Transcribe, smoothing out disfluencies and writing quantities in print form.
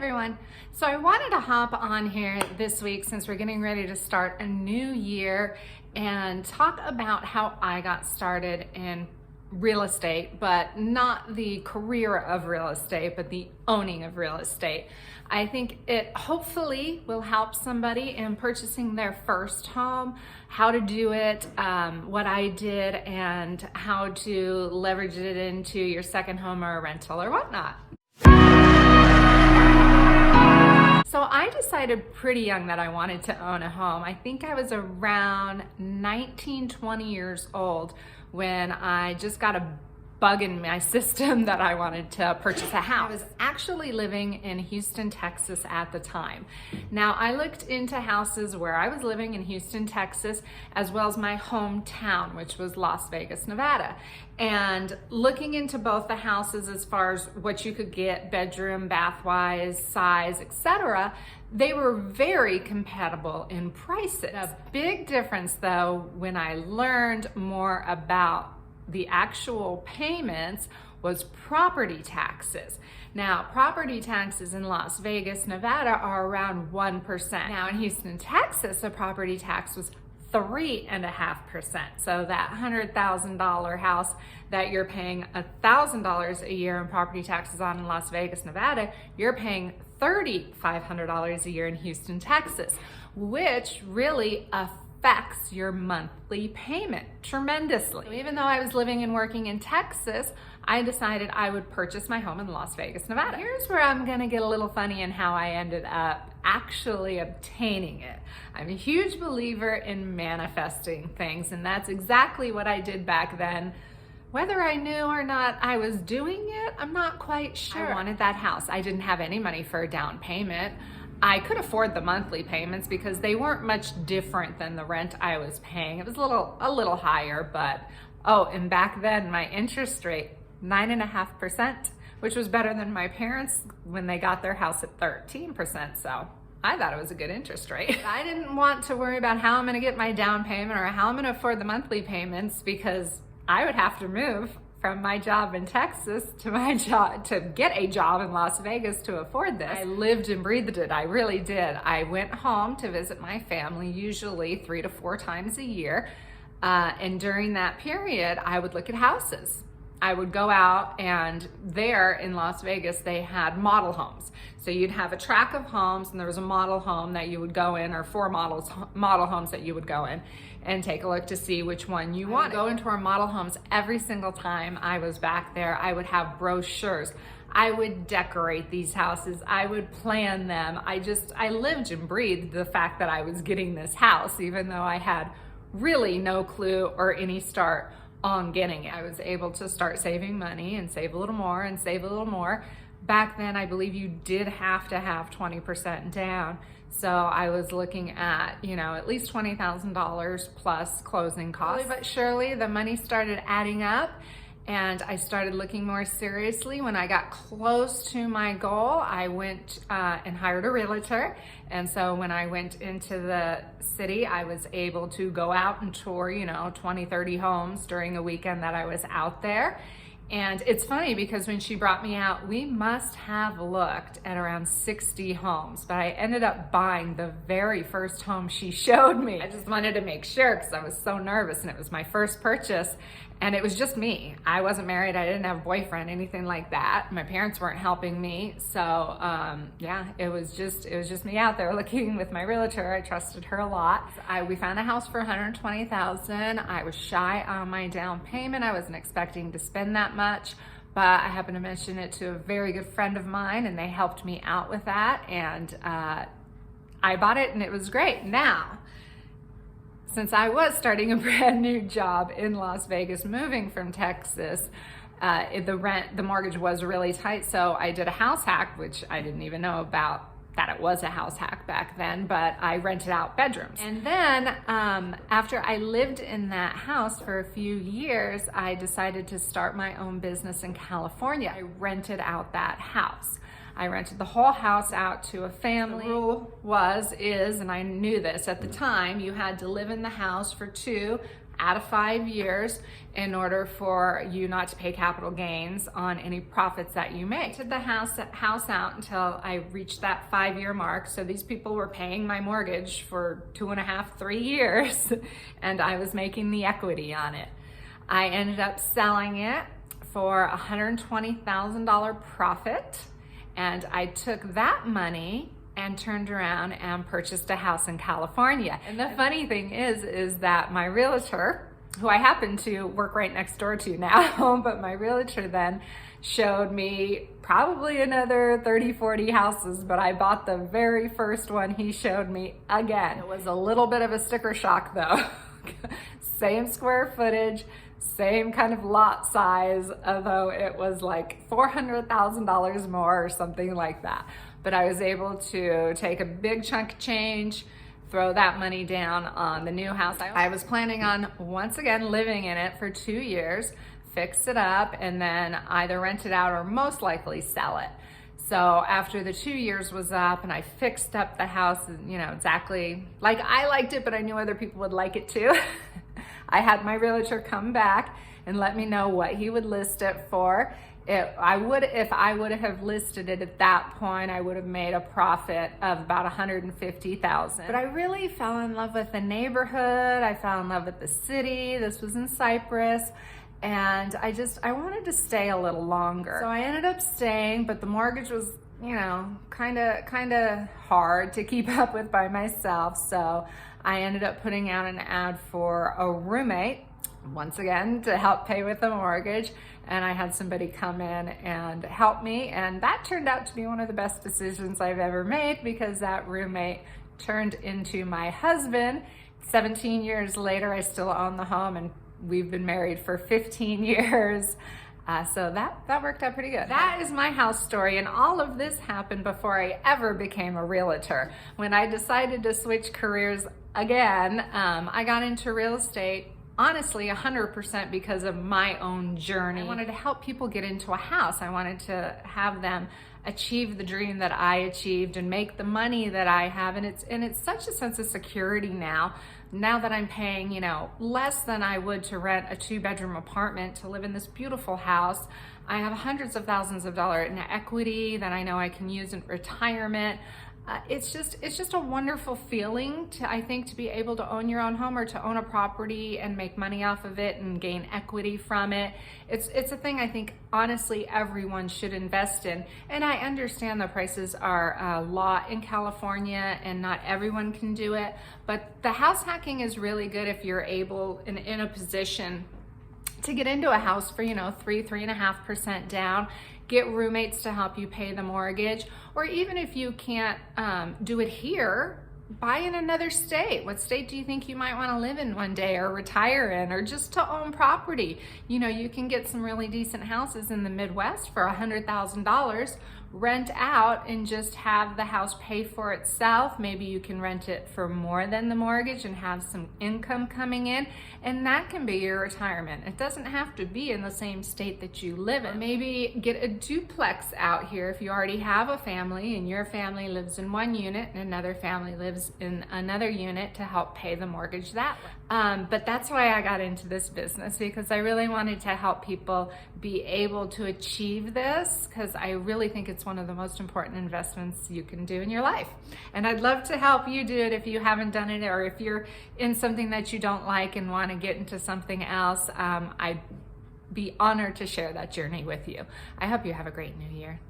everyone. So I wanted to hop on here this week since we're getting ready to start a new year and talk about how I got started in real estate, but not the career of real estate, but the owning of real estate. I think it hopefully will help somebody in purchasing their first home, how to do it, what I did, and how to leverage it into your second home or a rental or whatnot. So I decided pretty young that I wanted to own a home. I think I was around 19, 20 years old when I just got a bug in my system that I wanted to purchase a house. I was actually living in Houston, Texas at the time. Now I looked into houses where I was living in Houston, Texas, as well as my hometown, which was Las Vegas, Nevada. And looking into both the houses as far as what you could get, bedroom, bath-wise, size, etc., they were very compatible in prices. The big difference though, when I learned more about the actual payments, was property taxes. Now, property taxes in Las Vegas, Nevada are around 1%. Now in Houston, Texas, the property tax was 3.5%. So that $100,000 house that you're paying $1,000 a year in property taxes on in Las Vegas, Nevada, you're paying $3,500 a year in Houston, Texas, which really affects your monthly payment tremendously. So even though I was living and working in Texas, I decided I would purchase my home in Las Vegas, Nevada. Here's where I'm gonna get a little funny in how I ended up actually obtaining it. I'm a huge believer in manifesting things, and that's exactly what I did back then. Whether I knew or not I was doing it, I'm not quite sure. I wanted that house. I didn't have any money for a down payment. I could afford the monthly payments because they weren't much different than the rent I was paying. It was a little higher, but and back then my interest rate, 9.5%, which was better than my parents when they got their house at 13%. So I thought it was a good interest rate. I didn't want to worry about how I'm gonna get my down payment or how I'm gonna afford the monthly payments because I would have to move from my job in Texas to my job to get a job in Las Vegas to afford this. I lived and breathed it. I really did. I went home to visit my family, usually 3 to 4 times a year. And during that period, I would look at houses. I would go out, and there in Las Vegas, they had model homes. So you'd have a tract of homes, and there was a model home that you would go in, or 4 model homes that you would go in and take a look to see which one you want. I would go into our model homes every single time I was back there. I would have brochures. I would decorate these houses. I would plan them. I lived and breathed the fact that I was getting this house, even though I had really no clue or any start on getting it. I was able to start saving money and save a little more and save a little more. Back then, I believe you did have to have 20% down. So I was looking at, at least $20,000 plus closing costs. Slowly but surely, the money started adding up, and I started looking more seriously. When I got close to my goal, I went and hired a realtor. And so when I went into the city, I was able to go out and tour, 20, 30 homes during a weekend that I was out there. And it's funny because when she brought me out, we must have looked at around 60 homes, but I ended up buying the very first home she showed me. I just wanted to make sure because I was so nervous, and it was my first purchase, and it was just me. I wasn't married. I didn't have a boyfriend, anything like that. My parents weren't helping me. So yeah, it was just me out there looking with my realtor. I trusted her a lot. We found a house for $120,000. I was shy on my down payment. I wasn't expecting to spend that much, but I happened to mention it to a very good friend of mine, and they helped me out with that, and I bought it, and it was great. Now, since I was starting a brand new job in Las Vegas, moving from Texas, the mortgage was really tight, so I did a house hack, which I didn't even know about that it was a house hack back then, but I rented out bedrooms. And then after I lived in that house for a few years, I decided to start my own business in California. I rented out that house. I rented the whole house out to a family. The rule is, and I knew this at the time, you had to live in the house for 2 out of 5 years in order for you not to pay capital gains on any profits that you make. I took the house out until I reached that 5-year mark. So these people were paying my mortgage for 2.5, 3 years, and I was making the equity on it. I ended up selling it for $120,000 profit, and I took that money and turned around and purchased a house in California. And the funny thing is that my realtor, who I happen to work right next door to now, but my realtor then showed me probably another 30, 40 houses, but I bought the very first one he showed me again. It was a little bit of a sticker shock though. Same square footage, same kind of lot size, although it was like $400,000 more or something like that. But I was able to take a big chunk of change, throw that money down on the new house. I was planning on, once again, living in it for 2 years, fix it up, and then either rent it out or most likely sell it. So after the 2 years was up and I fixed up the house, you know, exactly like I liked it, but I knew other people would like it too. I had my realtor come back and let me know what he would list it for. If I would have listed it at that point, I would have made a profit of about $150,000. But I really fell in love with the neighborhood. I fell in love with the city. This was in Cyprus. And I wanted to stay a little longer. So I ended up staying, but the mortgage was, you know, kind of hard to keep up with by myself. So I ended up putting out an ad for a roommate, once again, to help pay with the mortgage. And I had somebody come in and help me. And that turned out to be one of the best decisions I've ever made, because that roommate turned into my husband. 17 years later, I still own the home, and we've been married for 15 years. So that worked out pretty good. That is my house story, and all of this happened before I ever became a realtor. When I decided to switch careers again, I got into real estate honestly 100% because of my own journey. I wanted to help people get into a house. I wanted to have them achieve the dream that I achieved and make the money that I have. And it's such a sense of security now that I'm paying, you know, less than I would to rent a 2-bedroom apartment to live in this beautiful house. I have hundreds of thousands of dollars in equity that I know I can use in retirement. It's just a wonderful feeling I think, to be able to own your own home or to own a property and make money off of it and gain equity from it. It's a thing I think, honestly, everyone should invest in. And I understand the prices are a lot in California and not everyone can do it, but the house hacking is really good if you're able and in a position to get into a house for, you know, 3.5% down, get roommates to help you pay the mortgage, or even if you can't do it here, buy in another state. What state do you think you might want to live in one day or retire in, or just to own property? You know, you can get some really decent houses in the Midwest for $100,000, rent out and just have the house pay for itself. Maybe you can rent it for more than the mortgage and have some income coming in, and that can be your retirement. It doesn't have to be in the same state that you live in. Maybe get a duplex out here if you already have a family and your family lives in one unit and another family lives in another unit to help pay the mortgage that way. But that's why I got into this business, because I really wanted to help people be able to achieve this, because I really think it's one of the most important investments you can do in your life. And I'd love to help you do it if you haven't done it, or if you're in something that you don't like and want to get into something else. I'd be honored to share that journey with you. I hope you have a great new year.